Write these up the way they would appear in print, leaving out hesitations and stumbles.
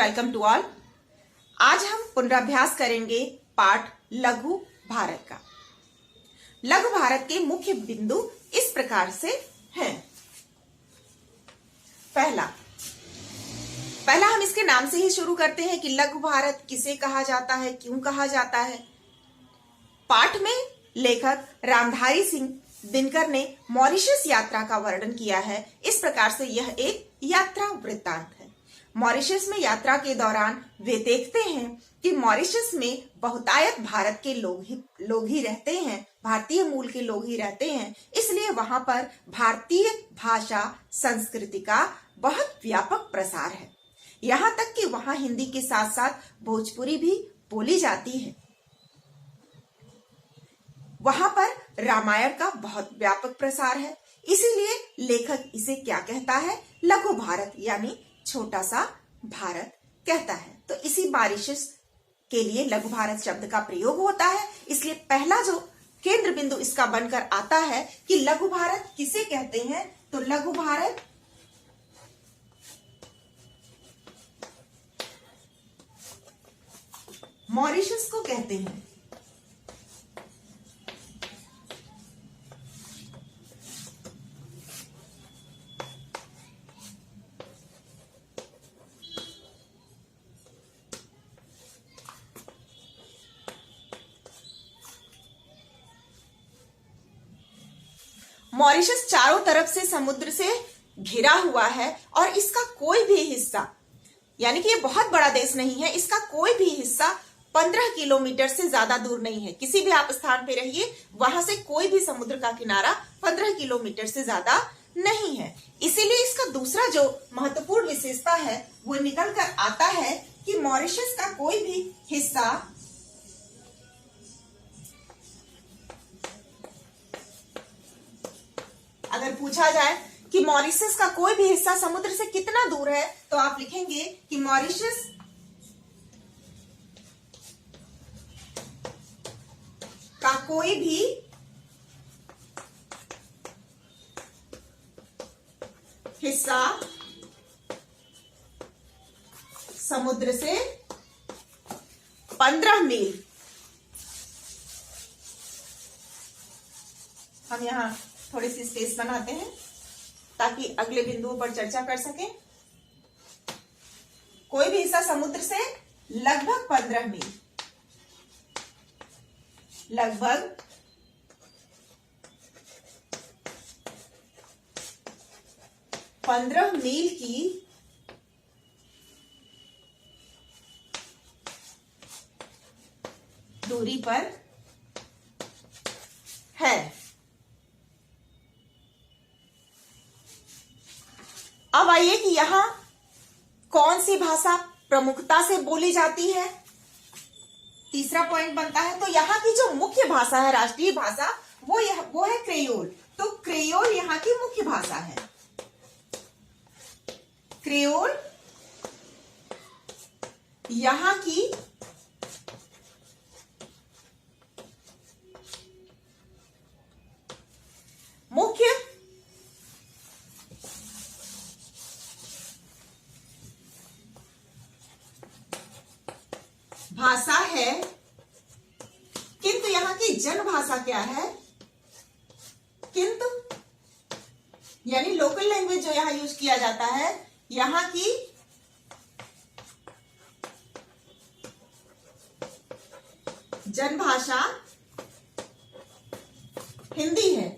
Welcome to all. आज हम पुनराभ्यास करेंगे पाठ लघु भारत का। लघु भारत के मुख्य बिंदु इस प्रकार से हैं। पहला हम इसके नाम से ही शुरू करते हैं कि लघु भारत किसे कहा जाता है, क्यों कहा जाता है। पाठ में लेखक रामधारी सिंह दिनकर ने मॉरिशस यात्रा का वर्णन किया है। इस प्रकार से यह एक यात्रा वृत्तांत है। मॉरिशस में यात्रा के दौरान वे देखते हैं कि मॉरिशस में बहुतायत भारत के लोग ही रहते हैं, भारतीय मूल के लोग ही रहते हैं। इसलिए वहां पर भारतीय भाषा संस्कृति का बहुत व्यापक प्रसार है। यहाँ तक कि वहां हिंदी के साथ साथ भोजपुरी भी बोली जाती है। वहां पर रामायण का बहुत व्यापक प्रसार है। इसीलिए लेखक इसे क्या कहता है, लघु भारत यानी छोटा सा भारत कहता है। तो इसी मॉरिशस के लिए लघु भारत शब्द का प्रयोग होता है। इसलिए पहला जो केंद्र बिंदु इसका बनकर आता है कि लघु भारत किसे कहते हैं, तो लघु भारत मॉरिशस को कहते हैं। मॉरिशस चारों तरफ से समुद्र से घिरा हुआ है और इसका कोई भी हिस्सा, यानी कि ये बहुत बड़ा देश नहीं है, इसका कोई भी हिस्सा 15 किलोमीटर से ज्यादा दूर नहीं है। किसी भी आप स्थान पे रहिए, वहां से कोई भी समुद्र का किनारा 15 किलोमीटर से ज्यादा नहीं है। इसीलिए इसका दूसरा जो महत्वपूर्ण विशेषता है वो निकल कर आता है कि मॉरिशस का कोई भी हिस्सा अगर पूछा जाए कि मॉरिशस का कोई भी हिस्सा समुद्र से कितना दूर है, तो आप लिखेंगे कि मॉरिशस का कोई भी हिस्सा समुद्र से 15 मील। हम यहां थोड़ी सी स्पेस बनाते हैं ताकि अगले बिंदुओं पर चर्चा कर सकें। कोई भी हिस्सा समुद्र से लगभग 15 मील, लगभग 15 मील की दूरी पर है। अब आइए कि यहां कौन सी भाषा प्रमुखता से बोली जाती है, तीसरा पॉइंट बनता है। तो यहाँ की जो मुख्य भाषा है, राष्ट्रीय भाषा, वो है क्रेयोल। तो क्रेयोल यहाँ की मुख्य भाषा है। क्रेयोल यहाँ की मुख्य भाषा है, किंतु यहाँ की जनभाषा क्या है, किंतु यानी लोकल लैंग्वेज जो यहाँ यूज किया जाता है, यहाँ की जनभाषा हिंदी है।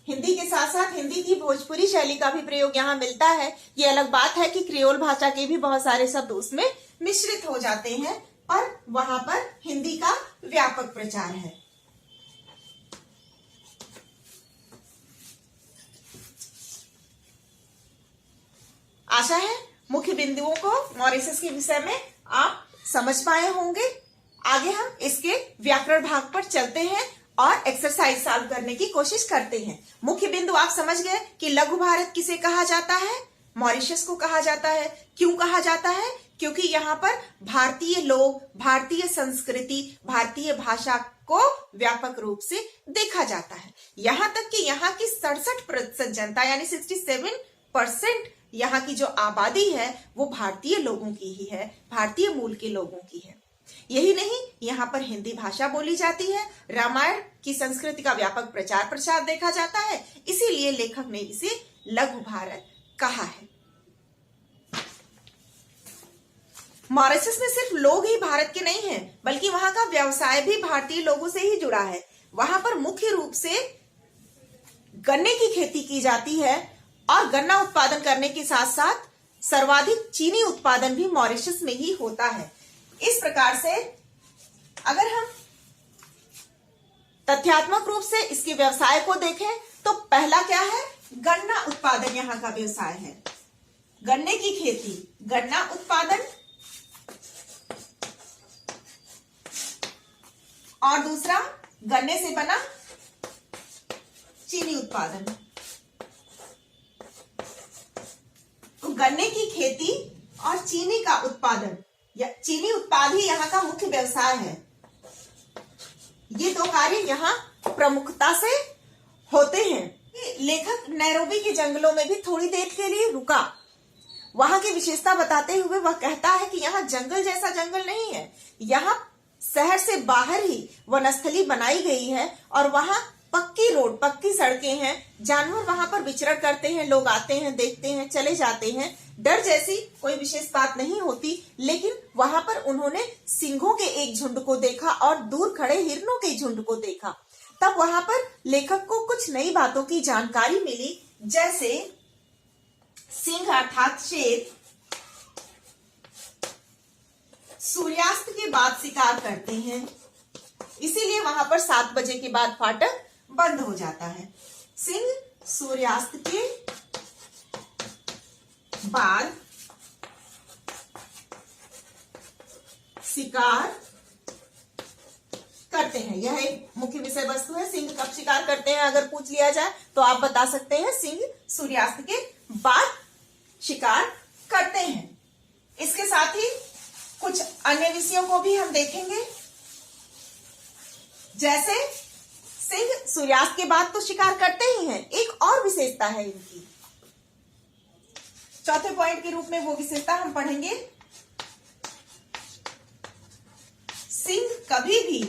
हिंदी के साथ साथ हिंदी की भोजपुरी शैली का भी प्रयोग यहाँ मिलता है। ये अलग बात है कि क्रियोल भाषा के भी बहुत सारे शब्द उसमें मिश्रित हो जाते हैं, और वहां पर हिंदी का व्यापक प्रचार है। आशा है मुख्य बिंदुओं को मॉरिशस के विषय में आप समझ पाए होंगे। आगे हम इसके व्याकरण भाग पर चलते हैं और एक्सरसाइज सॉल्व करने की कोशिश करते हैं। मुख्य बिंदु आप समझ गए कि लघु भारत किसे कहा जाता है, मॉरिशस को कहा जाता है। क्यों कहा जाता है? क्योंकि यहाँ पर भारतीय लोग, भारतीय संस्कृति, भारतीय भाषा को व्यापक रूप से देखा जाता है। यहाँ तक कि यहाँ की 67% जनता यानी 67% यहाँ की जो आबादी है वो भारतीय लोगों की ही है, भारतीय मूल के लोगों की है। यही नहीं, यहाँ पर हिंदी भाषा बोली जाती है। रामायण की संस्कृति का व्यापक प्रचार प्रसार देखा जाता है, इसीलिए लेखक ने इसे लघु भारत कहा है। मॉरिशस में सिर्फ लोग ही भारत के नहीं हैं, बल्कि वहां का व्यवसाय भी भारतीय लोगों से ही जुड़ा है। वहां पर मुख्य रूप से गन्ने की खेती की जाती है और गन्ना उत्पादन करने के साथ साथ सर्वाधिक चीनी उत्पादन भी मॉरिशस में ही होता है। इस प्रकार से अगर हम तथ्यात्मक रूप से इसके व्यवसाय को देखें तो पहला क्या है, गन्ना उत्पादन यहाँ का व्यवसाय है, गन्ने की खेती, गन्ना उत्पादन, और दूसरा गन्ने से बना चीनी उत्पादन। तो गन्ने की खेती और चीनी का उत्पादन या चीनी उत्पाद ही यहाँ का मुख्य व्यवसाय है। ये दो कार्य यहाँ प्रमुखता से होते हैं। लेखक नैरोबी के जंगलों में भी थोड़ी देर के लिए रुका। वहां की विशेषता बताते हुए वह कहता है कि यहाँ जंगल जैसा जंगल नहीं है, यहाँ शहर से बाहर ही वनस्थली बनाई गई है और वहां पक्की रोड, पक्की सड़कें हैं। जानवर वहां पर विचरण करते हैं, लोग आते हैं, देखते हैं, चले जाते हैं। डर जैसी कोई विशेष बात नहीं होती, लेकिन वहां पर उन्होंने सिंहों के एक झुंड को देखा और दूर खड़े हिरणों के झुंड को देखा। तब वहां पर लेखक को कुछ नई बातों की जानकारी मिली, जैसे सिंह अर्थात शेर सूर्यास्त के बाद शिकार करते हैं, इसीलिए वहां पर 7 बजे के बाद फाटक बंद हो जाता है। सिंह सूर्यास्त के बाद शिकार करते हैं, यह एक मुख्य विषय वस्तु है। सिंह कब शिकार करते हैं अगर पूछ लिया जाए तो आप बता सकते हैं सिंह सूर्यास्त के बाद शिकार करते हैं। इसके साथ ही कुछ अन्य विषयों को भी हम देखेंगे, जैसे सिंह सूर्यास्त के बाद तो शिकार करते ही हैं, एक और विशेषता है इनकी। चौथे पॉइंट के रूप में वो विशेषता हम पढ़ेंगे, सिंह कभी भी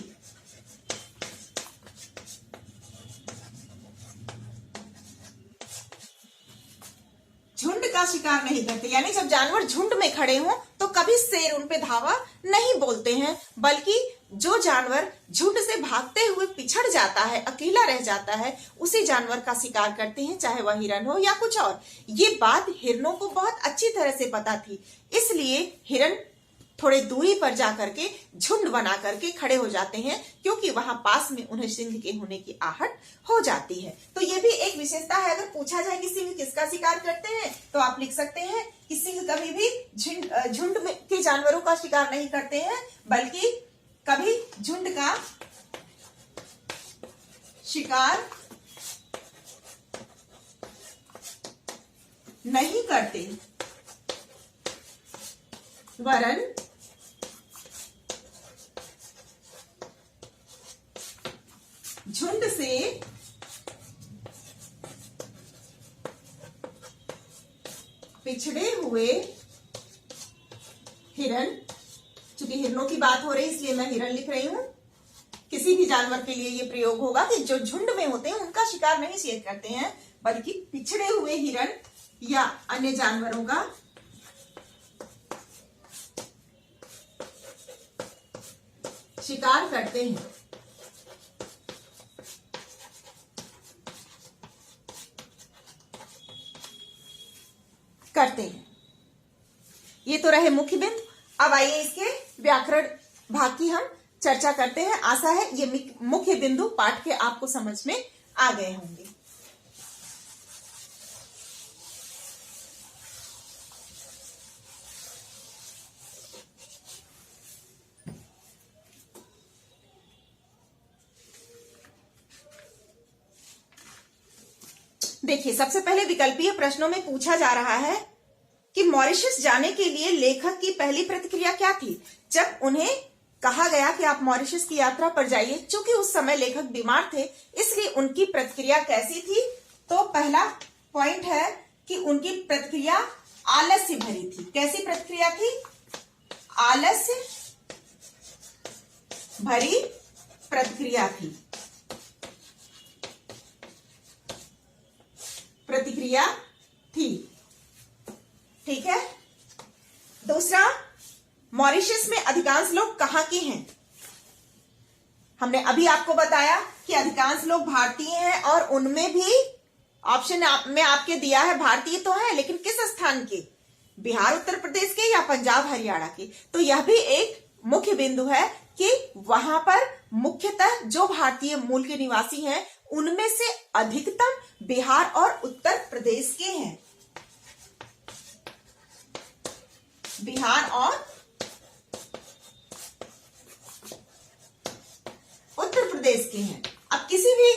झुंड का शिकार नहीं करते। यानी जब जानवर झुंड में खड़े हों तो कभी शेर उन पे धावा नहीं बोलते हैं, बल्कि जो जानवर झुंड से भागते हुए पिछड़ जाता है, अकेला रह जाता है, उसी जानवर का शिकार करते हैं, चाहे वह हिरन हो या कुछ और। ये बात हिरनों को बहुत अच्छी तरह से पता थी, इसलिए हिरन थोड़े दूरी पर जाकर के झुंड बना करके खड़े हो जाते हैं, क्योंकि वहां पास में उन्हें सिंह के होने की आहट हो जाती है। तो ये भी एक विशेषता है। अगर पूछा जाए कि सिंह किसका शिकार करते हैं तो आप लिख सकते हैं कि सिंह कभी भी झुंड के जानवरों का शिकार नहीं करते हैं, बल्कि कभी झुंड का शिकार नहीं करते, वरन झुंड से पिछड़े हुए हिरन, चूंकि हिरनों की बात हो रही इसलिए मैं हिरन लिख रही हूं, किसी भी जानवर के लिए ये प्रयोग होगा कि जो झुंड में होते हैं उनका शिकार नहीं शेर करते हैं, बल्कि पिछड़े हुए हिरन या अन्य जानवरों का शिकार करते हैं। ये तो रहे मुख्य बिंदु। अब आइए इसके व्याकरण भाग की हम चर्चा करते हैं। आशा है ये मुख्य बिंदु पाठ के आपको समझ में आ गए होंगे। देखिए, सबसे पहले विकल्पीय प्रश्नों में पूछा जा रहा है कि मॉरिशस जाने के लिए लेखक की पहली प्रतिक्रिया क्या थी। जब उन्हें कहा गया कि आप मॉरिशस की यात्रा पर जाइए, चूंकि उस समय लेखक बीमार थे, इसलिए उनकी प्रतिक्रिया कैसी थी। तो पहला पॉइंट है कि उनकी प्रतिक्रिया आलस्य भरी थी। कैसी प्रतिक्रिया थी? आलस्य भरी प्रतिक्रिया थी। प्रतिक्रिया थी। ठीक है। दूसरा, मॉरिशस में अधिकांश लोग कहां के हैं? हमने अभी आपको बताया कि अधिकांश लोग भारतीय हैं और उनमें भी ऑप्शन में आपके दिया है भारतीय तो है, लेकिन किस स्थान के? बिहार उत्तर प्रदेश के या पंजाब हरियाणा के? तो यह भी एक मुख्य बिंदु है कि वहां पर मुख्यतः जो भारतीय मूल के निवासी हैं उनमें से अधिकतम बिहार और उत्तर प्रदेश के हैं। बिहार और उत्तर प्रदेश के हैं। अब किसी भी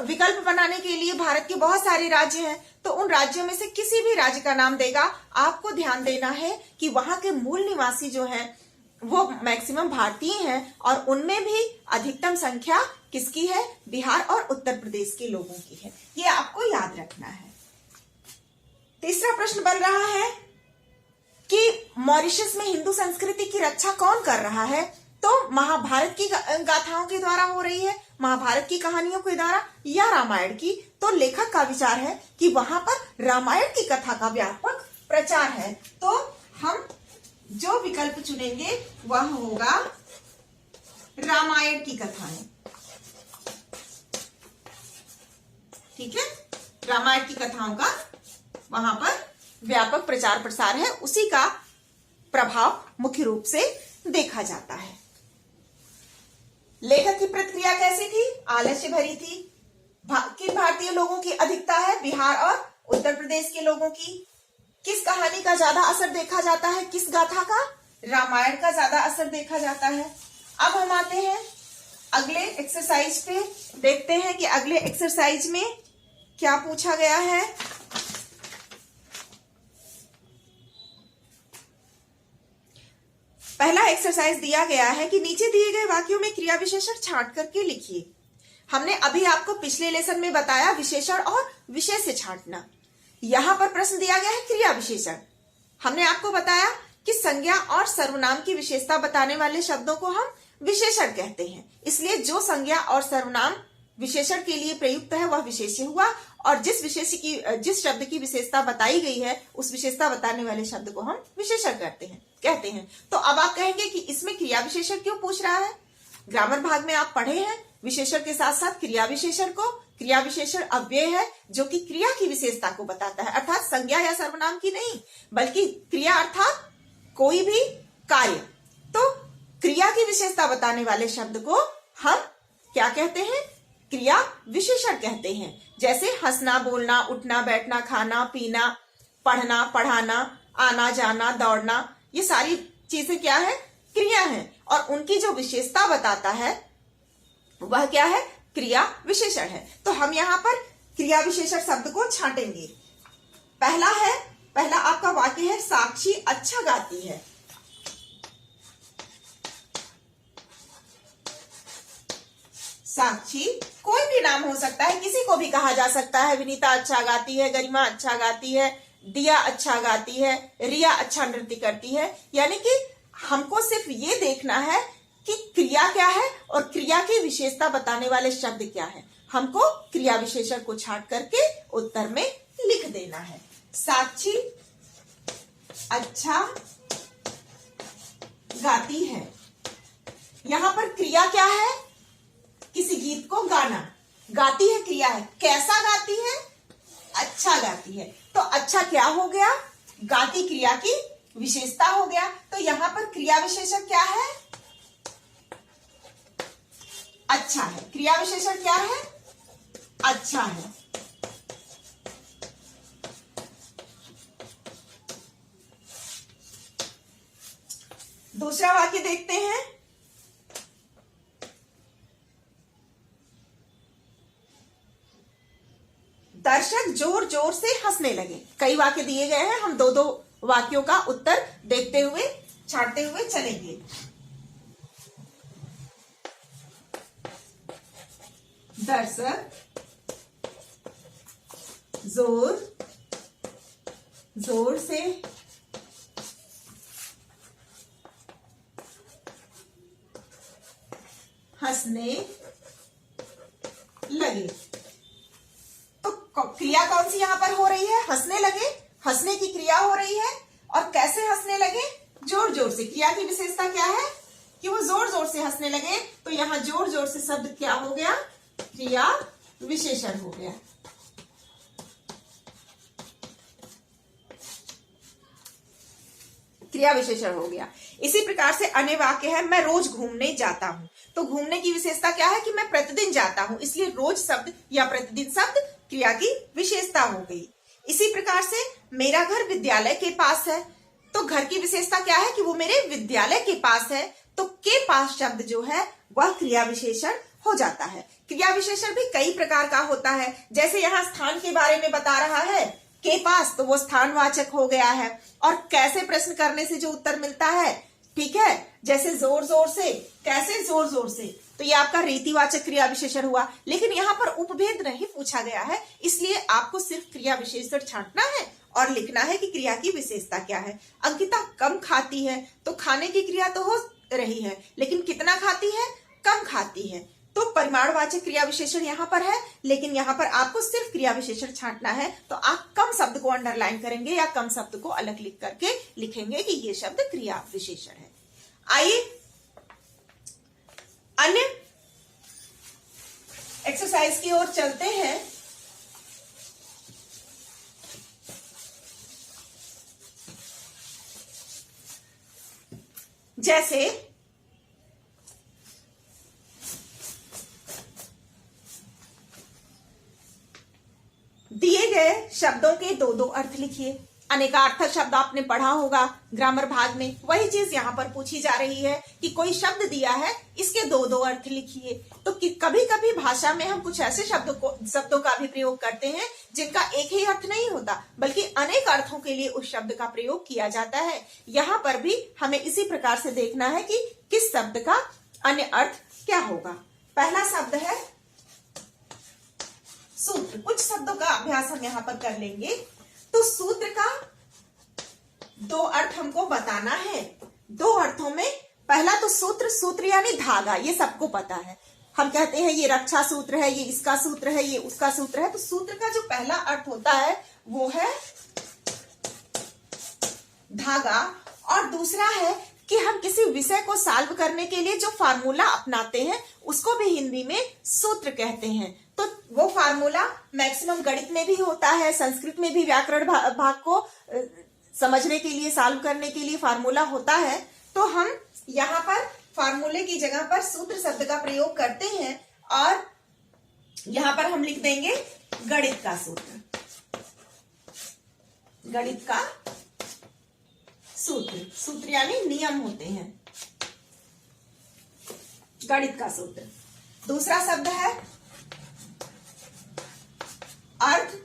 विकल्प बनाने के लिए भारत के बहुत सारे राज्य हैं, तो उन राज्यों में से किसी भी राज्य का नाम देगा, आपको ध्यान देना है कि वहां के मूल निवासी जो हैं वो मैक्सिमम भारतीय हैं और उनमें भी अधिकतम संख्या किसकी है? बिहार और उत्तर प्रदेश के लोगों की है। ये आपको याद रखना है। तीसरा प्रश्न बन रहा है कि मॉरिशस में हिंदू संस्कृति की रक्षा कौन कर रहा है? तो महाभारत की गाथाओं के द्वारा हो रही है, महाभारत की कहानियों के द्वारा, या रामायण की? तो लेखक का विचार है कि वहां पर रामायण की कथा का व्यापक प्रचार है। तो हम जो विकल्प चुनेंगे वह होगा रामायण की कथाएं। ठीक है। रामायण की कथाओं का वहां पर व्यापक प्रचार प्रसार है, उसी का प्रभाव मुख्य रूप से देखा जाता है। लेखक की प्रतिक्रिया कैसी थी? आलस्य भरी थी। किन भारतीय लोगों की अधिकता है? बिहार और उत्तर प्रदेश के लोगों की। किस कहानी का ज्यादा असर देखा जाता है? किस गाथा का? रामायण का ज्यादा असर देखा जाता है। अब हम आते हैं अगले एक्सरसाइज पे, देखते हैं कि अगले एक्सरसाइज में क्या पूछा गया है। पहला एक्सरसाइज दिया गया है कि नीचे दिए गए वाक्यों में क्रिया विशेषण छांट करके लिखिए। हमने अभी आपको पिछले लेसन में बताया विशेषण और विषय से छांटना। यहां पर प्रश्न दिया गया है क्रिया विशेषण। हमने आपको बताया कि संज्ञा और सर्वनाम की विशेषता बताने वाले शब्दों को हम विशेषण कहते हैं। इसलिए जो संज्ञा और सर्वनाम विशेषण के लिए प्रयुक्त है वह विशेष्य हुआ, और जिस शब्द की विशेषता बताई गई है उस विशेषता बताने वाले शब्द को हम विशेषण कहते हैं। तो अब आप कहेंगे कि इसमें क्रिया विशेषण क्यों पूछ रहा है? ग्रामर भाग में आप पढ़े हैं विशेषण के साथ साथ क्रिया विशेषण को। क्रिया विशेषण अव्यय है जो कि क्रिया की विशेषता को बताता है, अर्थात संज्ञा या सर्वनाम की नहीं, बल्कि क्रिया अर्थात कोई भी कार्य। तो क्रिया की विशेषता बताने वाले शब्द को हम क्या कहते हैं? क्रिया विशेषण कहते हैं। जैसे हंसना, बोलना, उठना, बैठना, खाना, पीना, पढ़ना, पढ़ाना, आना जाना, दौड़ना, ये सारी चीजें क्या है? क्रिया है, और उनकी जो विशेषता बताता है वह क्या है? क्रिया विशेषण है। तो हम यहां पर क्रिया विशेषण शब्द को छांटेंगे। पहला आपका वाक्य है साक्षी अच्छा गाती है। साक्षी कोई भी नाम हो सकता है, किसी को भी कहा जा सकता है। विनीता अच्छा गाती है, गरिमा अच्छा गाती है, दिया अच्छा गाती है, रिया अच्छा नृत्य करती है। यानी कि हमको सिर्फ ये देखना है कि क्रिया क्या है और क्रिया की विशेषता बताने वाले शब्द क्या है। हमको क्रिया विशेषण को छांट करके उत्तर में लिख देना है। साक्षी अच्छा गाती है। यहां पर क्रिया क्या है? किसी गीत को गाना। गाती है क्रिया है। कैसा गाती है? अच्छा गाती है। तो अच्छा क्या हो गया? गाती क्रिया की विशेषता हो गया। तो यहां पर क्रिया विशेषण क्या है? अच्छा है। क्रिया विशेषण क्या है? अच्छा है। दूसरा वाक्य देखते हैं। दर्शक जोर जोर से हंसने लगे। कई वाक्य दिए गए हैं, हम दो दो वाक्यों का उत्तर देखते हुए छांटते हुए चलेंगे। दर्शक जोर जोर से हंसने लगे। तो क्रिया कौन सी यहां पर हो रही है? हंसने लगे, हंसने की क्रिया हो रही है। और कैसे हंसने लगे? जोर जोर से। क्रिया की विशेषता क्या है कि वो जोर जोर से हंसने लगे। तो यहां जोर जोर से शब्द क्या हो गया? क्रिया विशेषण हो गया। क्रिया विशेषण हो गया। इसी प्रकार से अन्य वाक्य है, मैं रोज घूमने जाता हूं। तो घूमने की विशेषता क्या है कि मैं प्रतिदिन जाता हूं, इसलिए रोज शब्द या प्रतिदिन शब्द क्रिया की विशेषता हो गई। इसी प्रकार से मेरा घर विद्यालय के पास है। तो घर की विशेषता क्या है कि वो मेरे विद्यालय के पास है। तो के पास शब्द जो है वह क्रिया विशेषण हो जाता है। क्रिया विशेषण भी कई प्रकार का होता है। जैसे यहाँ स्थान के बारे में बता रहा है के पास, तो वो स्थानवाचक हो गया है। और कैसे प्रश्न करने से जो उत्तर मिलता है, ठीक है, जैसे जोर जोर से, कैसे जोर जोर से, तो ये आपका रीतिवाचक क्रिया विशेषण हुआ। लेकिन यहाँ पर उपभेद नहीं पूछा गया है, इसलिए आपको सिर्फ क्रिया विशेषण छांटना है और लिखना है कि क्रिया की विशेषता क्या है। अंकिता कम खाती है, तो खाने की क्रिया तो हो रही है, लेकिन कितना खाती है? कम खाती है। तो परिमाणवाचक क्रिया विशेषण यहाँ पर है, लेकिन यहाँ पर आपको सिर्फ क्रिया विशेषण छांटना है। तो आप कम शब्द को अंडरलाइन करेंगे या कम शब्द को अलग लिख करके लिखेंगे कि ये शब्द क्रिया विशेषण है। आइए अन्य एक्सरसाइज की ओर चलते हैं। जैसे दिए गए शब्दों के दो दो अर्थ लिखिए। अनेकार्थक शब्द आपने पढ़ा होगा ग्रामर भाग में, वही चीज यहाँ पर पूछी जा रही है कि कोई शब्द दिया है, इसके दो दो अर्थ लिखिए। तो कभी कभी भाषा में हम कुछ ऐसे शब्दों का भी प्रयोग करते हैं जिनका एक ही अर्थ नहीं होता, बल्कि अनेक अर्थों के लिए उस शब्द का प्रयोग किया जाता है। यहाँ पर भी हमें इसी प्रकार से देखना है कि किस शब्द का अन्य अर्थ क्या होगा। पहला शब्द है सूत्र। कुछ शब्दों का अभ्यास हम यहाँ पर कर लेंगे। तो सूत्र का दो अर्थ हमको बताना है। दो अर्थों में पहला तो सूत्र यानी धागा, ये सबको पता है। हम कहते हैं ये रक्षा सूत्र है, ये इसका सूत्र है, ये उसका सूत्र है। तो सूत्र का जो पहला अर्थ होता है वो है धागा। और दूसरा है कि हम किसी विषय को सॉल्व करने के लिए जो फार्मूला अपनाते हैं उसको भी हिंदी में सूत्र कहते हैं। तो वो फार्मूला मैक्सिमम गणित में भी होता है, संस्कृत में भी व्याकरण भाग को समझने के लिए, सॉल्व करने के लिए फार्मूला होता है। तो हम यहाँ पर फार्मूले की जगह पर सूत्र शब्द का प्रयोग करते हैं और यहाँ पर हम लिख देंगे गणित का सूत्र। गणित का सूत्र, सूत्र यानी नियम होते हैं। गणित का सूत्र। दूसरा शब्द है अर्थ।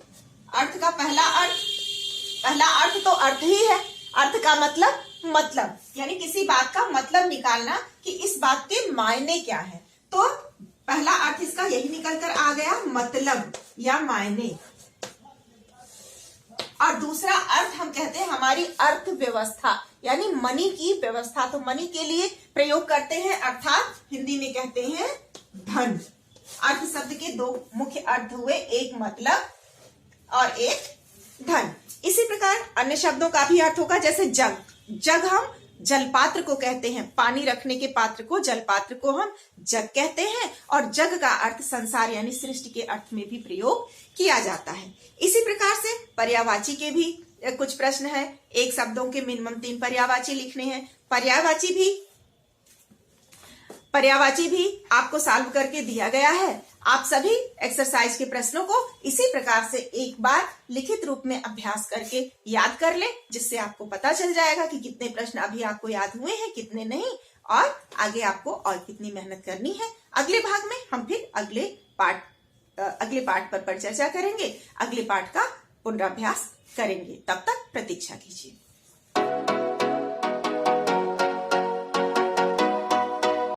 अर्थ का पहला अर्थ तो अर्थ ही है। अर्थ का मतलब यानी किसी बात का मतलब निकालना कि इस बात के मायने क्या है। तो पहला अर्थ इसका यही निकल कर आ गया, मतलब या मायने। और दूसरा अर्थ हम कहते हैं हमारी अर्थव्यवस्था यानी मनी की व्यवस्था। तो मनी के लिए प्रयोग करते हैं, अर्थात हिंदी में कहते हैं धन। अर्थ शब्द के दो मुख्य अर्थ हुए, एक मतलब और एक धन। इसी प्रकार अन्य शब्दों का भी अर्थ होगा, जैसे जग। जग हम जलपात्र को कहते हैं, पानी रखने के पात्र को, जलपात्र को हम जग कहते हैं। और जग का अर्थ संसार यानी सृष्टि के अर्थ में भी प्रयोग किया जाता है। इसी प्रकार से पर्यायवाची के भी कुछ प्रश्न है। एक शब्दों के मिनिमम 3 पर्यायवाची लिखने हैं। पर्यायवाची भी आपको सॉल्व करके दिया गया है। आप सभी एक्सरसाइज के प्रश्नों को इसी प्रकार से एक बार लिखित रूप में अभ्यास करके याद कर लें, जिससे आपको पता चल जाएगा कि कितने प्रश्न अभी आपको याद हुए हैं, कितने नहीं, और आगे आपको और कितनी मेहनत करनी है। अगले भाग में हम फिर अगले पाठ पर चर्चा करेंगे, अगले पाठ का पुनराभ्यास करेंगे। तब तक प्रतीक्षा कीजिए।